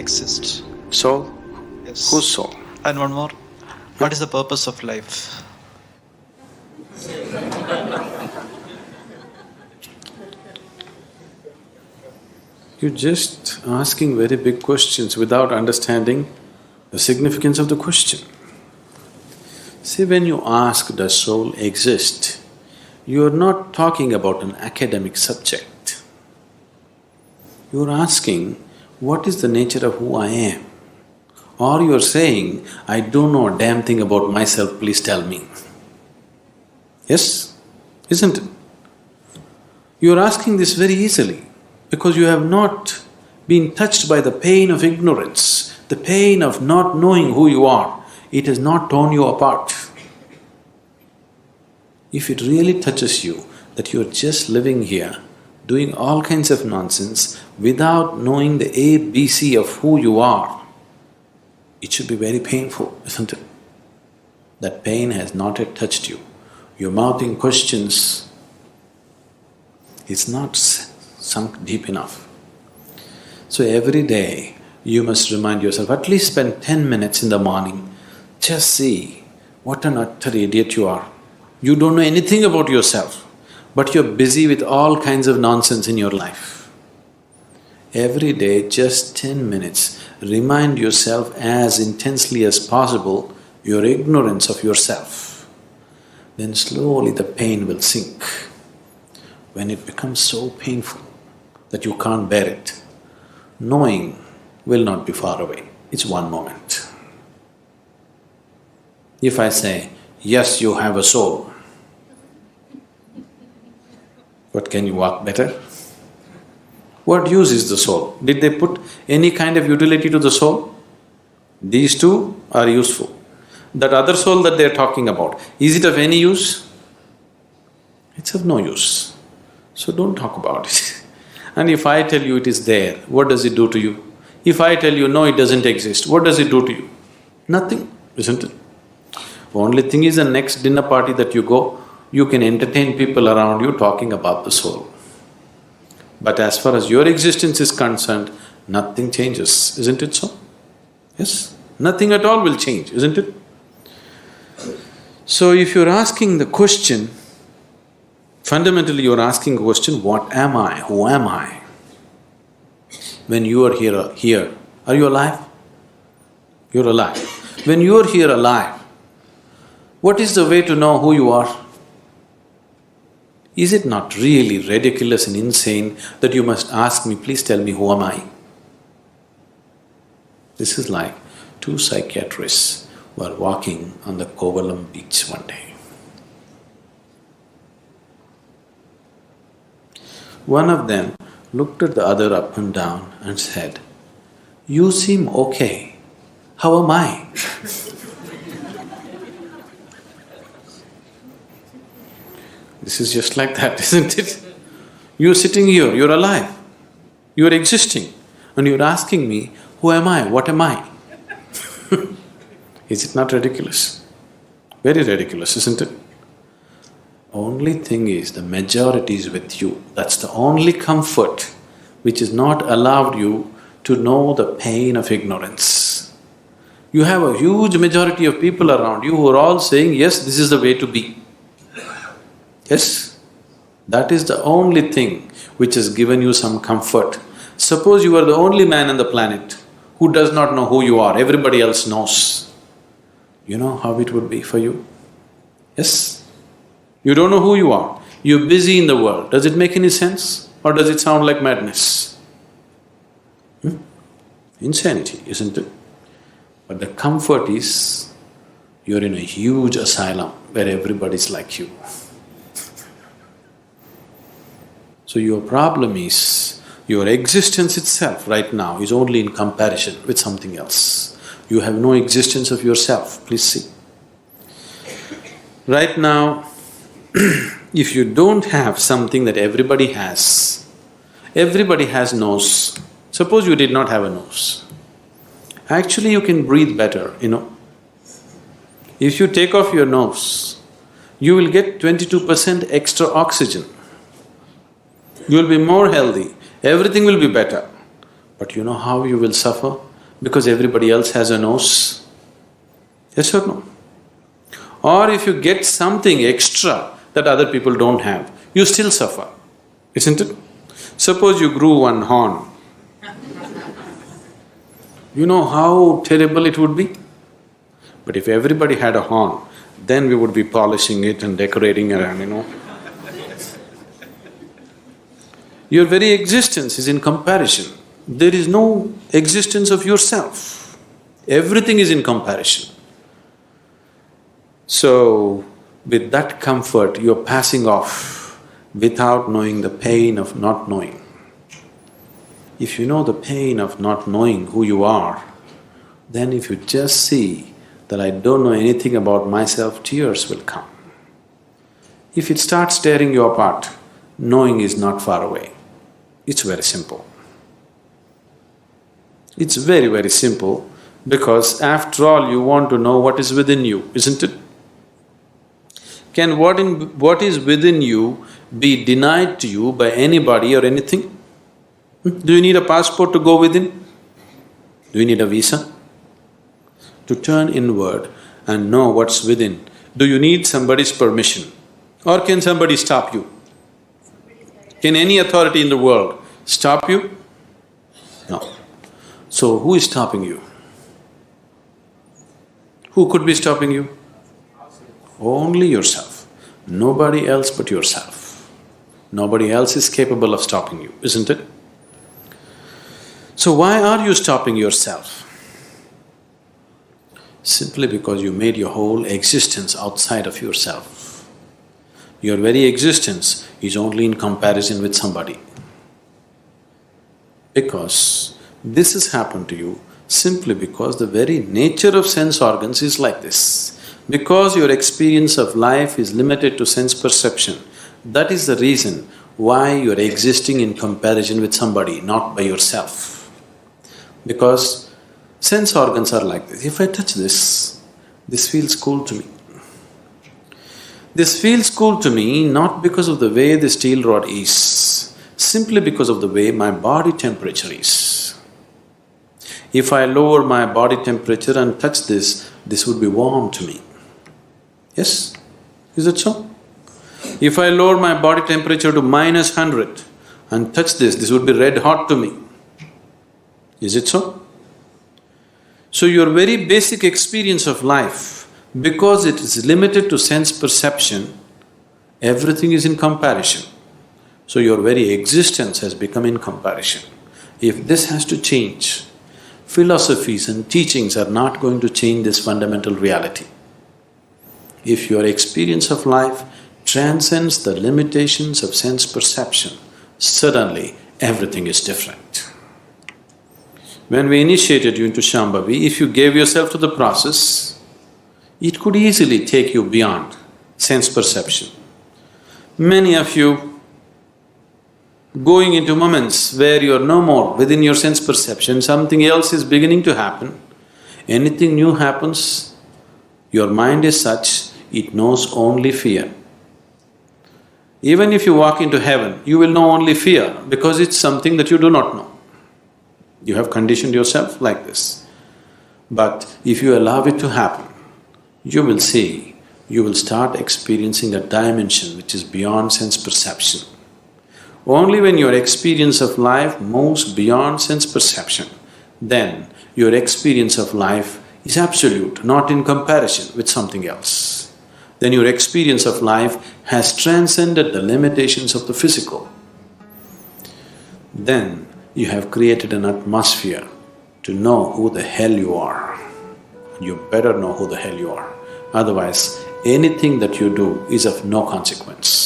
exist. Soul? Yes. Whose soul? And one more. What is the purpose of life? You're just asking very big questions without understanding the significance of the question. See, when you ask, does soul exist, you're not talking about an academic subject. You're asking, what is the nature of who I am? Or you're saying, I don't know a damn thing about myself, please tell me. Yes? Isn't it? You're asking this very easily because you have not been touched by the pain of ignorance, the pain of not knowing who you are. It has not torn you apart. If it really touches you that you're just living here, doing all kinds of nonsense without knowing the ABC of who you are, it should be very painful, isn't it? That pain has not yet touched you. You're mouthing questions, it's not sunk deep enough. So every day you must remind yourself, at least spend 10 minutes in the morning, just see what an utter idiot you are. You don't know anything about yourself, but you're busy with all kinds of nonsense in your life. Every day, just 10 minutes, remind yourself as intensely as possible your ignorance of yourself. Then slowly the pain will sink. When it becomes so painful that you can't bear it, knowing will not be far away, it's one moment. If I say, yes, you have a soul, what, can you walk better? What use is the soul? Did they put any kind of utility to the soul? These two are useful. That other soul that they're talking about, is it of any use? It's of no use. So don't talk about it. And if I tell you it is there, what does it do to you? If I tell you, no, it doesn't exist, what does it do to you? Nothing, isn't it? Only thing is, the next dinner party that you go, you can entertain people around you talking about the soul. But as far as your existence is concerned, nothing changes, isn't it so? Yes? Nothing at all will change, isn't it? So if you're asking the question, fundamentally you're asking the question, what am I? Who am I? When you are here, are you alive? You're alive. When you're here alive, what is the way to know who you are? Is it not really ridiculous and insane that you must ask me, please tell me who am I? This is like two psychiatrists were walking on the Kovalam beach one day. One of them looked at the other up and down and said, "You seem okay, how am I?" This is just like that, isn't it? You're sitting here, you're alive, you're existing, and you're asking me, who am I, what am I? Is it not ridiculous? Very ridiculous, isn't it? Only thing is, the majority is with you. That's the only comfort which has not allowed you to know the pain of ignorance. You have a huge majority of people around you who are all saying, yes, this is the way to be. Yes, that is the only thing which has given you some comfort. Suppose you are the only man on the planet who does not know who you are, everybody else knows. You know how it would be for you? Yes? You don't know who you are, you're busy in the world. Does it make any sense or does it sound like madness? Insanity, isn't it? But the comfort is, you're in a huge asylum where everybody's like you. So your problem is, your existence itself right now is only in comparison with something else. You have no existence of yourself, please see. Right now, if you don't have something that everybody has nose. Suppose you did not have a nose. Actually, you can breathe better, you know. If you take off your nose, you will get 22% extra oxygen. You will be more healthy, everything will be better. But you know how you will suffer? because everybody else has a nose? Yes or no? Or if you get something extra that other people don't have, you still suffer, isn't it? Suppose you grew one horn. You know how terrible it would be? But if everybody had a horn, then we would be polishing it and decorating around. Your very existence is in comparison. There is no existence of yourself. Everything is in comparison. So, with that comfort, you're passing off without knowing the pain of not knowing. If you know the pain of not knowing who you are, then if you just see that I don't know anything about myself, tears will come. If it starts tearing you apart, knowing is not far away. It's very simple. It's very, very simple because after all you want to know what is within you, isn't it? Can what is within you be denied to you by anybody or anything? Do you need a passport to go within? Do you need a visa? To turn inward and know what's within, do you need somebody's permission? Or can somebody stop you? Can any authority in the world stop you? No. So who is stopping you? Who could be stopping you? Only yourself. Nobody else but yourself. Nobody else is capable of stopping you, isn't it? So why are you stopping yourself? Simply because you made your whole existence outside of yourself. Your very existence is only in comparison with somebody. Because this has happened to you simply because the very nature of sense organs is like this. Because your experience of life is limited to sense perception, that is the reason why you're existing in comparison with somebody, not by yourself. Because sense organs are like this. If I touch this feels cool to me. This feels cool to me not because of the way the steel rod is, simply because of the way my body temperature is. If I lower my body temperature and touch this would be warm to me. Yes? Is it so? If I lower my body temperature to -100 and touch this would be red hot to me. Is it so? So your very basic experience of life, because it is limited to sense perception, everything is in comparison. So your very existence has become in comparison. If this has to change, philosophies and teachings are not going to change this fundamental reality. If your experience of life transcends the limitations of sense perception, suddenly everything is different. When we initiated you into Shambhavi, if you gave yourself to the process, it could easily take you beyond sense perception. Many of you going into moments where you're no more within your sense perception, something else is beginning to happen. Anything new happens, your mind is such, it knows only fear. Even if you walk into heaven, you will know only fear because it's something that you do not know. You have conditioned yourself like this. But if you allow it to happen, you will see, you will start experiencing a dimension which is beyond sense perception. Only when your experience of life moves beyond sense perception, then your experience of life is absolute, not in comparison with something else. Then your experience of life has transcended the limitations of the physical. Then you have created an atmosphere to know who the hell you are. You better know who the hell you are. Otherwise, anything that you do is of no consequence.